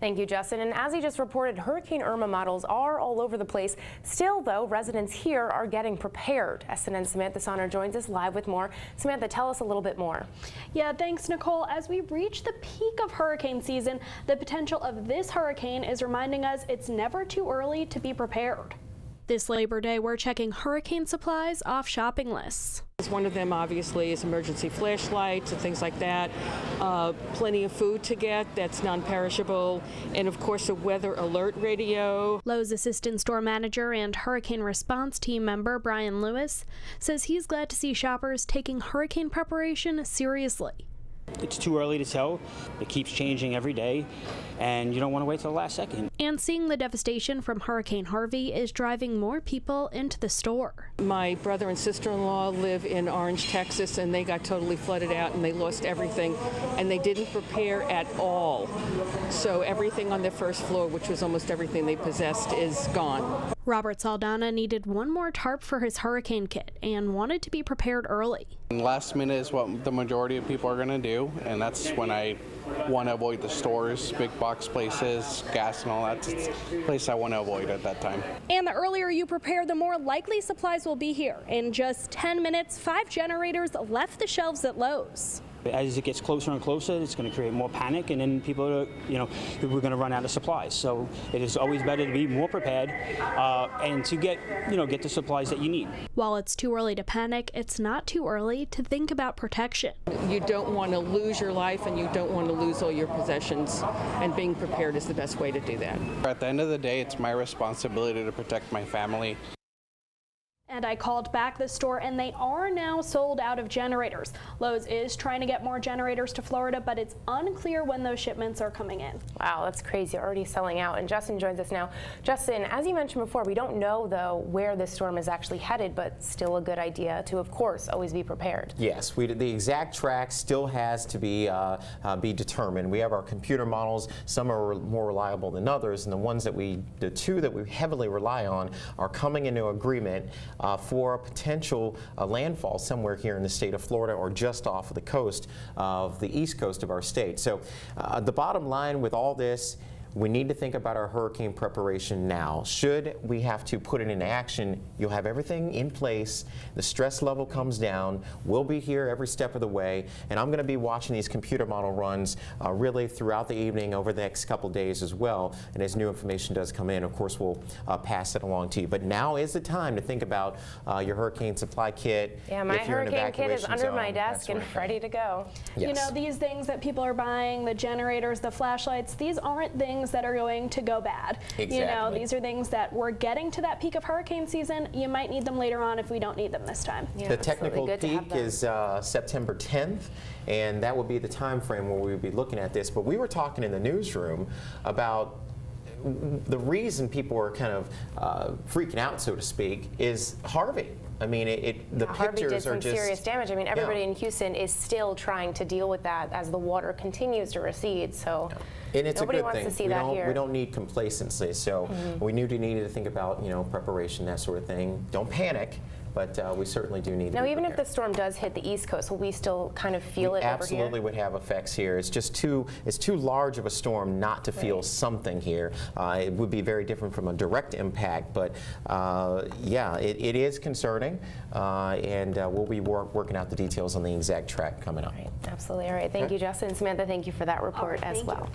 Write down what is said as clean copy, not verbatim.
Thank you, Justin. And as he just reported, Hurricane Irma models are all over the place. Still, though, residents here are getting prepared. SNN Samantha Sonner joins us live with more. Samantha, tell us a little bit more. Yeah, thanks, Nicole. As we reach the peak of hurricane season, the potential of this hurricane is reminding us it's never too early to be prepared. This Labor Day, we're checking hurricane supplies off shopping lists. One of them obviously is emergency flashlights and things like that. Plenty of food to get that's non-perishable, and of course a weather alert radio. Lowe's assistant store manager and hurricane response team member Brian Lewis says he's glad to see shoppers taking hurricane preparation seriously. It's too early to tell. It keeps changing every day, and you don't want to wait till the last second. And seeing the devastation from Hurricane Harvey is driving more people into the store. My brother and sister-in-law live in Orange, Texas, and they got totally flooded out and they lost everything, and they didn't prepare at all. So everything on their first floor, which was almost everything they possessed, is gone. Robert Saldana needed one more tarp for his hurricane kit and wanted to be prepared early. Last minute is what the majority of people are going to do, and that's when I want to avoid the stores, big box places, gas and all that. It's a place I want to avoid at that time. And the earlier you prepare, the more likely supplies will be here. In just 10 minutes, 5 generators left the shelves at Lowe's. As it gets closer and closer, it's going to create more panic, and then people are, we're going to run out of supplies. So it is always better to be more prepared and to get the supplies that you need. While it's too early to panic, it's not too early to think about protection. You don't want to lose your life, and you don't want to lose all your possessions, and being prepared is the best way to do that. At the end of the day, it's my responsibility to protect my family. And I called back the store, and they are now sold out of generators. Lowe's is trying to get more generators to Florida, but it's unclear when those shipments are coming in. Wow, that's crazy. Already selling out. And Justin joins us now. Justin, as you mentioned before, we don't know, though, where this storm is actually headed, but still a good idea to, of course, always be prepared. Yes, the exact track still has to be determined. We have our computer models. Some are more reliable than others, and the two that we heavily rely on are coming into agreement for a potential landfall somewhere here in the state of Florida or just off of the coast of the east coast of our state. So the bottom line with all this, we need to think about our hurricane preparation now. Should we have to put it into action, you'll have everything in place. The stress level comes down. We'll be here every step of the way, and I'm going to be watching these computer model runs really throughout the evening over the next couple days as well. And as new information does come in, of course, we'll pass it along to you. But now is the time to think about your hurricane supply kit. Yeah, my hurricane kit is under my desk and ready to go. Yes. You know, these things that people are buying, the generators, the flashlights, these aren't things that are going to go bad. Exactly. You know, these are things that we're getting to that peak of hurricane season. You might need them later on if we don't need them this time. Yeah, the technical peak is September 10th, and that will be the time frame where we'll be looking at this. But we were talking in the newsroom about the reason people are kind of freaking out, so to speak, is Harvey. I mean, the Harvey did pictures are some just serious damage. I mean, everybody in Houston is still trying to deal with that as the water continues to recede. So and it's nobody a good wants thing. to see that here. We don't need complacency. So we need to think about preparation, that sort of thing. Don't panic. But we certainly do need to now, be even prepared. if the storm does hit the East Coast, will we still kind of feel it over here? Absolutely would have effects here. It's just too large of a storm not to feel something here. It would be very different from a direct impact, but yeah, it is concerning, and we'll be working out the details on the exact track coming up. Right, absolutely. All right. Thank you, Justin. Samantha, thank you for that report as well.